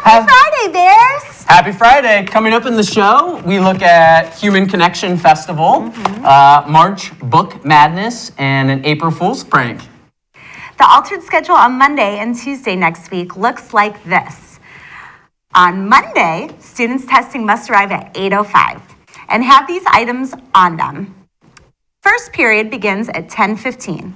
Happy Friday, Bears! Happy Friday. Coming up in the show, we look at Human Connection Festival, March Book Madness, and an April Fool's prank. The altered schedule on Monday and Tuesday next week looks like this. On Monday, students testing must arrive at 8:05 and have these items on them. First period begins at 10:15.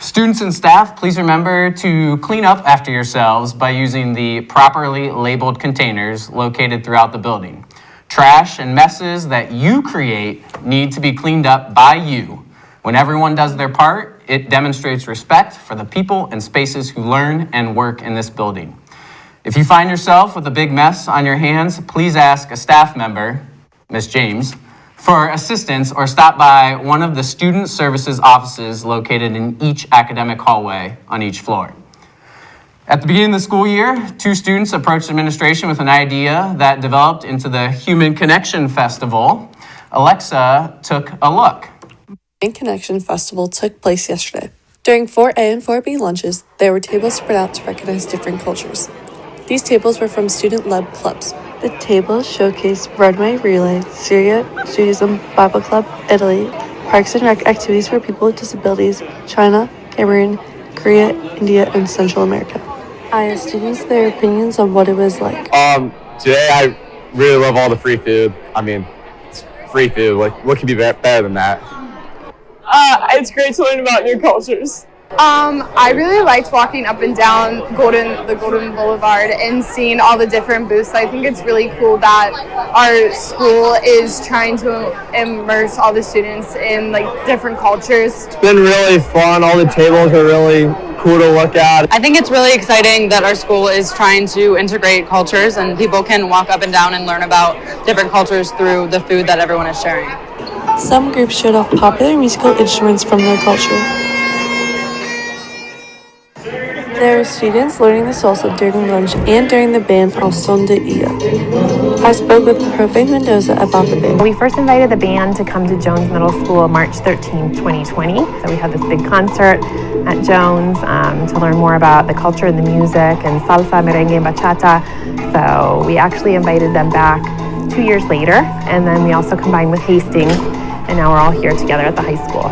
Students and staff, please remember to clean up after yourselves by using the properly labeled containers located throughout the building. Trash and messes that you create need to be cleaned up by you. When everyone does their part, it demonstrates respect for the people and spaces who learn and work in this building. If you find yourself with a big mess on your hands, please ask a staff member, Ms. James, for assistance or stop by one of the student services offices located in each academic hallway on each floor. At the beginning of the school year, 2 students approached administration with an idea that developed into the Human Connection Festival. Alexa took a look. Maine Connection Festival took place yesterday. During 4A and 4B lunches, there were tables spread out to recognize different cultures. These tables were from student-led clubs. The tables showcased runway relay, Syria, Judaism, Bible Club, Italy, parks and rec activities for people with disabilities, China, Cameroon, Korea, India, and Central America. I asked students their opinions on what it was like. Today I really love all the free food. I mean, it's free food. What could be better than that? It's great to learn about new cultures. I really liked walking up and down the Golden Boulevard and seeing all the different booths. I think it's really cool that our school is trying to immerse all the students in different cultures. It's been really fun. All the tables are really cool to look at. I think it's really exciting that our school is trying to integrate cultures and people can walk up and down and learn about different cultures through the food that everyone is sharing. Some groups showed off popular musical instruments from their culture. There were students learning the salsa during lunch and during the band Al Son de Ella. I spoke with Prof. Mendoza about the band. We first invited the band to come to Jones Middle School March 13, 2020. So we had this big concert at Jones to learn more about the culture and the music and salsa, merengue, and bachata. So we actually invited them back 2 years later, and then we also combined with Hastings, and now we're all here together at the high school.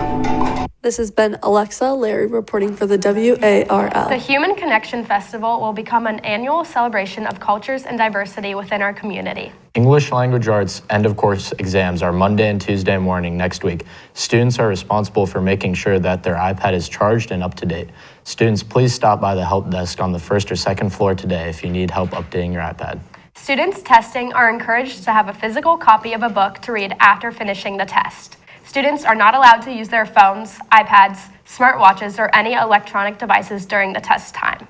This has been Alexa Larry reporting for the WARL. The Human Connection Festival will become an annual celebration of cultures and diversity within our community. English language arts end of course exams are Monday and Tuesday morning next week. Students are responsible for making sure that their iPad is charged and up to date. Students, please stop by the help desk on the 1st or 2nd floor today if you need help updating your iPad. Students testing are encouraged to have a physical copy of a book to read after finishing the test. Students are not allowed to use their phones, iPads, smartwatches, or any electronic devices during the test time.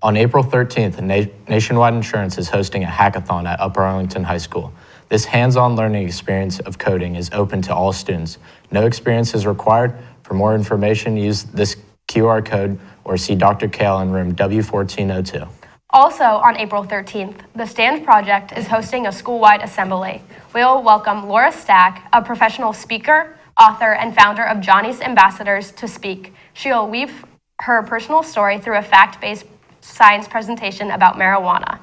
On April 13th, Nationwide Insurance is hosting a hackathon at Upper Arlington High School. This hands-on learning experience of coding is open to all students. No experience is required. For more information, use this QR code or see Dr. Kale in room W1402. Also on April 13th, the STAND Project is hosting a school-wide assembly. We will welcome Laura Stack, a professional speaker, author, and founder of Johnny's Ambassadors, to speak. She will weave her personal story through a fact-based science presentation about marijuana.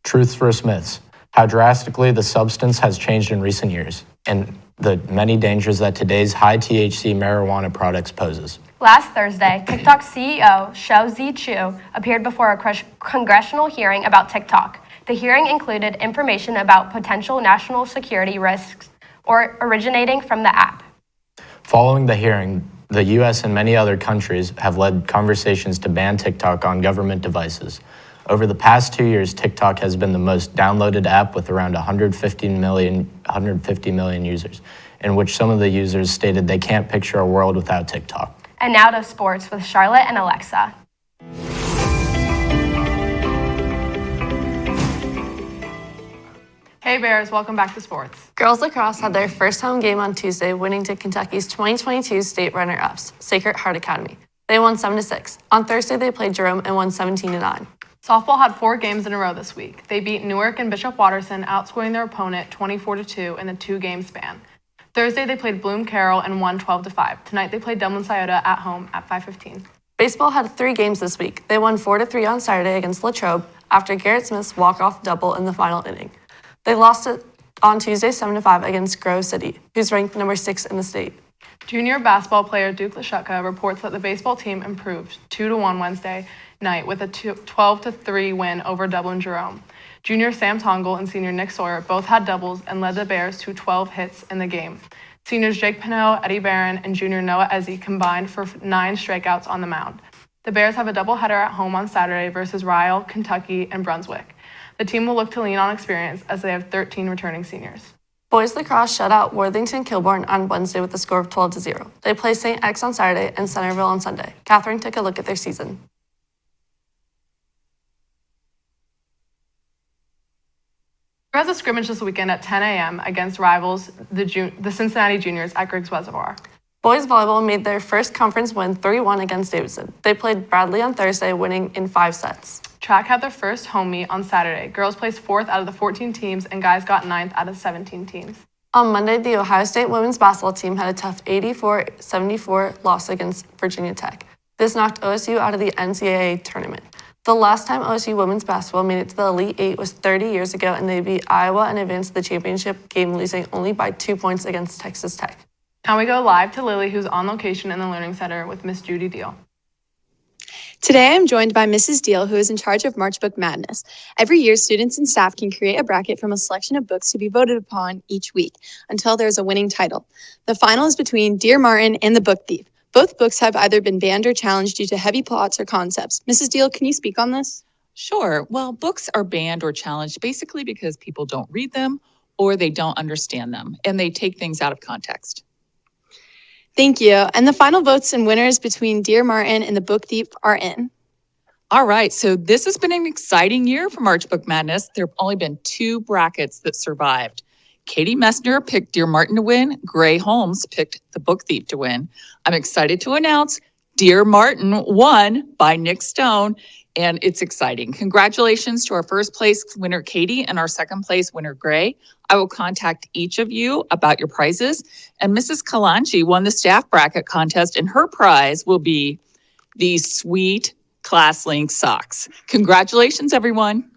Truths for Smiths: how drastically the substance has changed in recent years, and the many dangers that today's high THC marijuana products poses. Last Thursday, TikTok CEO Shou Zi Chu appeared before a congressional hearing about TikTok. The hearing included information about potential national security risks originating from the app. Following the hearing, the U.S. and many other countries have led conversations to ban TikTok on government devices. Over the past 2 years, TikTok has been the most downloaded app with around 150 million users, in which some of the users stated they can't picture a world without TikTok. And now to sports with Charlotte and Alexa. Hey Bears, welcome back to sports. Girls lacrosse had their first home game on Tuesday, winning to Kentucky's 2022 state runner-ups, Sacred Heart Academy. They won 7-6. On Thursday, they played Jerome and won 17-9. Softball had 4 games in a row this week. They beat Newark and Bishop Watterson, outscoring their opponent 24-2 in the 2-game span. Thursday, they played Bloom Carroll and won 12-5. Tonight, they played Dublin Scioto at home at 5:15. Baseball had 3 games this week. They won 4-3 on Saturday against Latrobe after Garrett Smith's walk-off double in the final inning. They lost it on Tuesday 7-5 against Grove City, who's ranked number 6 in the state. Junior basketball player Duke Lashutka reports that the baseball team improved 2-1 Wednesday night with a 12-3 win over Dublin Jerome. Junior Sam Tongle and senior Nick Sawyer both had doubles and led the Bears to 12 hits in the game. Seniors Jake Pinot, Eddie Barron, and junior Noah Ezzi combined for 9 strikeouts on the mound. The Bears have a doubleheader at home on Saturday versus Ryle, Kentucky, and Brunswick. The team will look to lean on experience as they have 13 returning seniors. Boys lacrosse shut out Worthington Kilbourne on Wednesday with a score of 12-0. They play St. X on Saturday and Centerville on Sunday. Catherine took a look at their season. There has a scrimmage this weekend at 10 a.m. against rivals, the Cincinnati Juniors at Griggs Reservoir. Boys volleyball made their first conference win 3-1 against Davidson. They played Bradley on Thursday, winning in 5 sets. Track had their first home meet on Saturday. Girls placed 4th out of the 14 teams, and guys got 9th out of 17 teams. On Monday, the Ohio State women's basketball team had a tough 84-74 loss against Virginia Tech. This knocked OSU out of the NCAA tournament. The last time OSU women's basketball made it to the Elite Eight was 30 years ago, and they beat Iowa and advanced to the championship game, losing only by 2 points against Texas Tech. Now we go live to Lily, who's on location in the Learning Center with Miss Judy Deal. Today, I'm joined by Mrs. Deal, who is in charge of March Book Madness. Every year, students and staff can create a bracket from a selection of books to be voted upon each week until there's a winning title. The final is between Dear Martin and The Book Thief. Both books have either been banned or challenged due to heavy plots or concepts. Mrs. Deal, can you speak on this? Sure. Well, books are banned or challenged basically because people don't read them or they don't understand them, and they take things out of context. Thank you. And the final votes and winners between Dear Martin and The Book Thief are in. All right. So this has been an exciting year for March Book Madness. There have only been 2 brackets that survived. Katie Messner picked Dear Martin to win. Gray Holmes picked The Book Thief to win. I'm excited to announce Dear Martin won by Nick Stone, and it's exciting. Congratulations to our first place winner, Katie, and our second place winner, Gray. I will contact each of you about your prizes. And Mrs. Kalanchi won the staff bracket contest, and her prize will be these sweet ClassLink socks. Congratulations, everyone.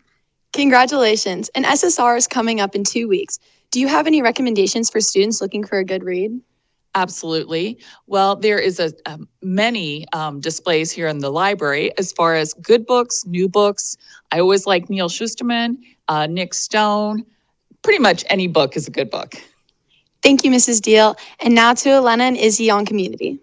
Congratulations. And SSR is coming up in 2 weeks. Do you have any recommendations for students looking for a good read? Absolutely. Well, there is many displays here in the library as far as good books, new books. I always like Neil Schusterman, Nick Stone. Pretty much any book is a good book. Thank you, Mrs. Deal. And now to Elena and Izzy on Community.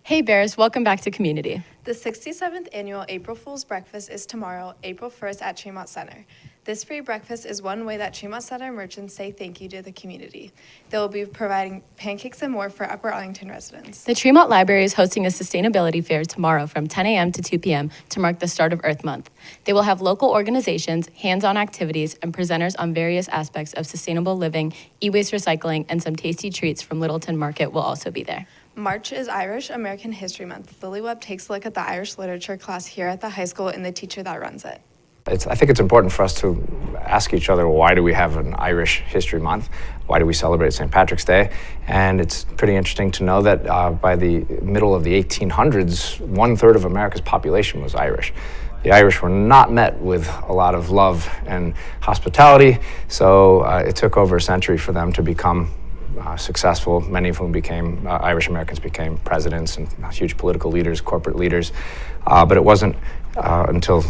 Hey Bears, welcome back to Community. The 67th annual April Fool's Breakfast is tomorrow, April 1st at Tremont Center. This free breakfast is one way that Tremont Center merchants say thank you to the community. They will be providing pancakes and more for Upper Arlington residents. The Tremont Library is hosting a sustainability fair tomorrow from 10 a.m. to 2 p.m. to mark the start of Earth Month. They will have local organizations, hands-on activities, and presenters on various aspects of sustainable living, e-waste recycling, and some tasty treats from Littleton Market will also be there. March is Irish American History Month. Lily Webb takes a look at the Irish literature class here at the high school and the teacher that runs it. I think it's important for us to ask each other, why do we have an Irish History Month? Why do we celebrate St. Patrick's Day? And it's pretty interesting to know that by the middle of the 1800s, 1/3 of America's population was Irish. The Irish were not met with a lot of love and hospitality, so it took over a century for them to become successful. Many of whom became, Irish Americans became presidents and huge political leaders, corporate leaders, but it wasn't until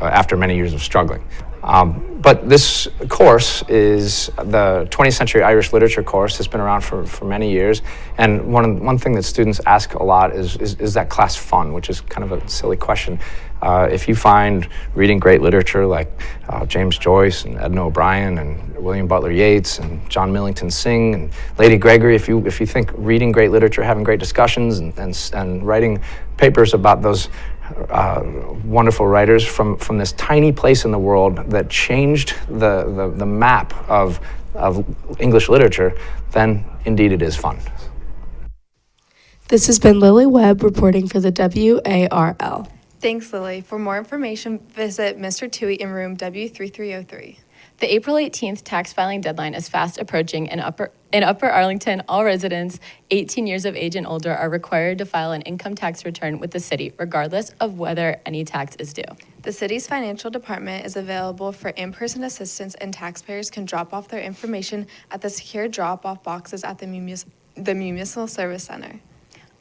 after many years of struggling. But this course is the 20th Century Irish Literature course. Has been around for many years, and one thing that students ask a lot is that class fun, which is kind of a silly question. If you find reading great literature like James Joyce and Edna O'Brien and William Butler Yeats and John Millington Synge and Lady Gregory, if you think reading great literature, having great discussions, and writing papers about those wonderful writers from this tiny place in the world that changed the map of English literature, then indeed it is fun. This has been Lily Webb reporting for the WARL. Thanks, Lily. For more information, visit Mr. Toohey in room W3303. The April 18th tax filing deadline is fast approaching. In Upper Arlington, all residents 18 years of age and older are required to file an income tax return with the city, regardless of whether any tax is due. The city's financial department is available for in-person assistance, and taxpayers can drop off their information at the secure drop-off boxes at the Municipal Service Center.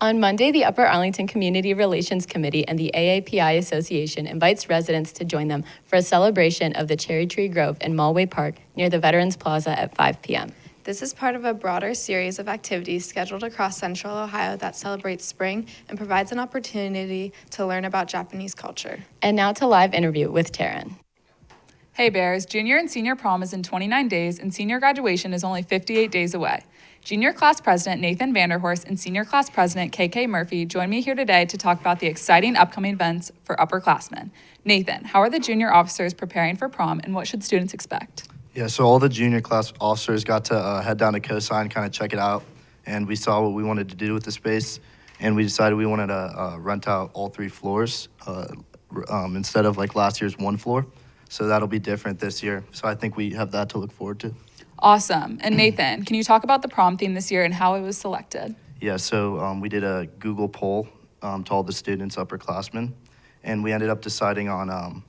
On Monday, the Upper Arlington Community Relations Committee and the AAPI Association invites residents to join them for a celebration of the Cherry Tree Grove in Mulway Park near the Veterans Plaza at 5 p.m. This is part of a broader series of activities scheduled across Central Ohio that celebrates spring and provides an opportunity to learn about Japanese culture. And now to live interview with Taryn. Hey Bears, junior and senior prom is in 29 days and senior graduation is only 58 days away. Junior class president Nathan Vanderhorst and senior class president KK Murphy join me here today to talk about the exciting upcoming events for upperclassmen. Nathan, how are the junior officers preparing for prom and what should students expect? Yeah, so all the junior class officers got to head down to Cosign, kind of check it out, and we saw what we wanted to do with the space, and we decided we wanted to rent out all 3 floors instead of like last year's 1 floor. So that'll be different this year. So I think we have that to look forward to. Awesome. And Nathan, can you talk about the prom theme this year and how it was selected? Yeah, so we did a Google poll to all the students, upperclassmen, and we ended up deciding on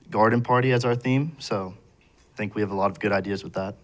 garden party as our theme. So I think we have a lot of good ideas with that.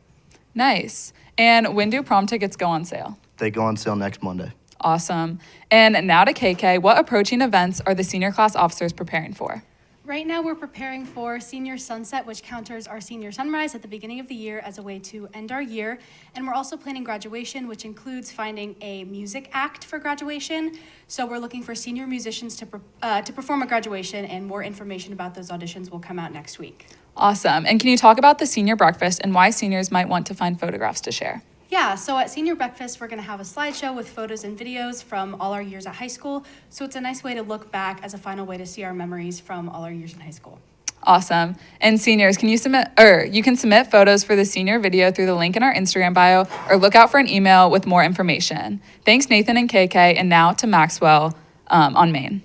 Nice. And when do prom tickets go on sale? They go on sale next Monday. Awesome. And now to KK, what approaching events are the senior class officers preparing for? Right now, we're preparing for Senior Sunset, which counters our senior sunrise at the beginning of the year as a way to end our year. And we're also planning graduation, which includes finding a music act for graduation. So we're looking for senior musicians to perform at graduation, and more information about those auditions will come out next week. Awesome. And can you talk about the senior breakfast and why seniors might want to find photographs to share? Yeah, so at Senior Breakfast, we're going to have a slideshow with photos and videos from all our years at high school. So it's a nice way to look back as a final way to see our memories from all our years in high school. Awesome. And seniors, you can submit photos for the senior video through the link in our Instagram bio, or look out for an email with more information. Thanks, Nathan and KK, and now to Maxwell on Maine.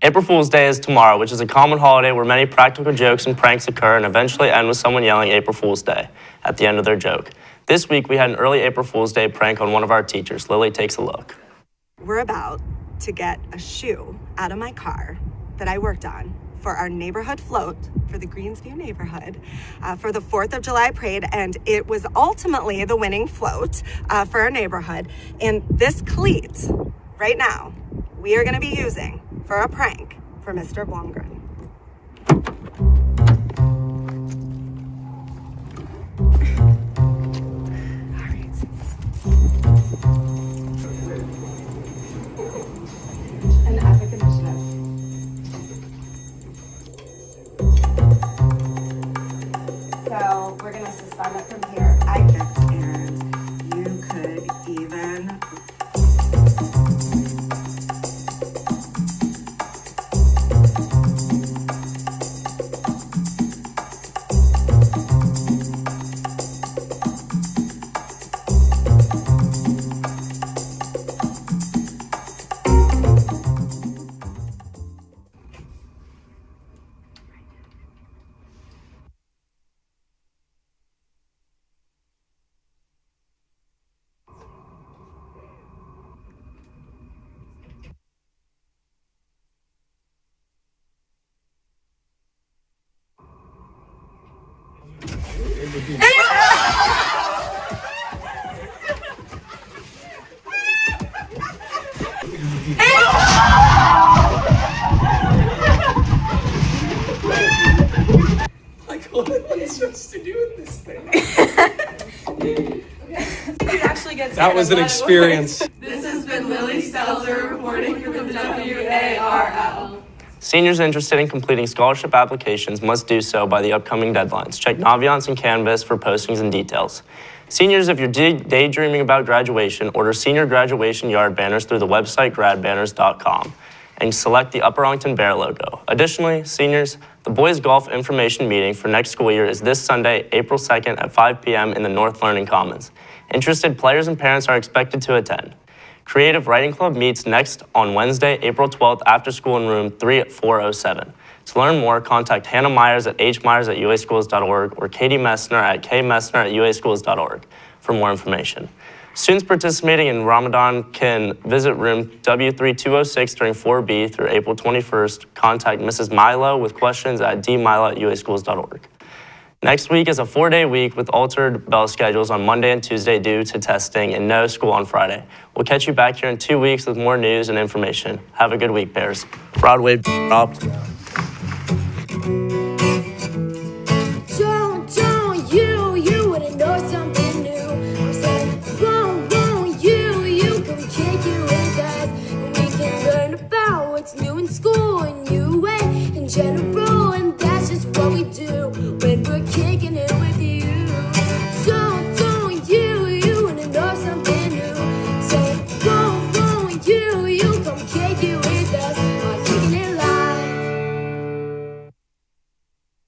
April Fool's Day is tomorrow, which is a common holiday where many practical jokes and pranks occur and eventually end with someone yelling April Fool's Day at the end of their joke. This week, we had an early April Fool's Day prank on one of our teachers. Lily takes a look. We're about to get a shoe out of my car that I worked on for our neighborhood float for the Greensview neighborhood for the 4th of July parade, and it was ultimately the winning float for our neighborhood. And this cleat, right now, we are going to be using for a prank for Mr. Blomgren. An epic initiative. So we're gonna suspend it from here. And you could even What am I supposed to do with this thing? That was an experience. This has been Lily Stelzer reporting for the WARL. Seniors interested in completing scholarship applications must do so by the upcoming deadlines. Check Naviance and Canvas for postings and details. Seniors, if you're daydreaming about graduation, order senior graduation yard banners through the website gradbanners.com and select the Upper Arlington Bear logo. Additionally, seniors, the boys golf information meeting for next school year is this Sunday, April 2nd at 5 p.m. in the North Learning Commons. Interested players and parents are expected to attend. Creative Writing Club meets next on Wednesday, April 12th after school in room 3 at 407. To learn more, contact Hannah Myers at hmyers@uaschools.org or Katie Messner at kmessner@uaschools.org for more information. Students participating in Ramadan can visit room W3206 during 4B through April 21st. Contact Mrs. Milo with questions at dmilo@uaschools.org. Next week is a 4-day week with altered bell schedules on Monday and Tuesday due to testing and no school on Friday. We'll catch you back here in 2 weeks with more news and information. Have a good week, Bears. Broadway dropped. You wouldn't know something new. I'm saying, you come kick it with us. And we can learn about what's new in school, a new way in general, and that's just what we do when we're kicking.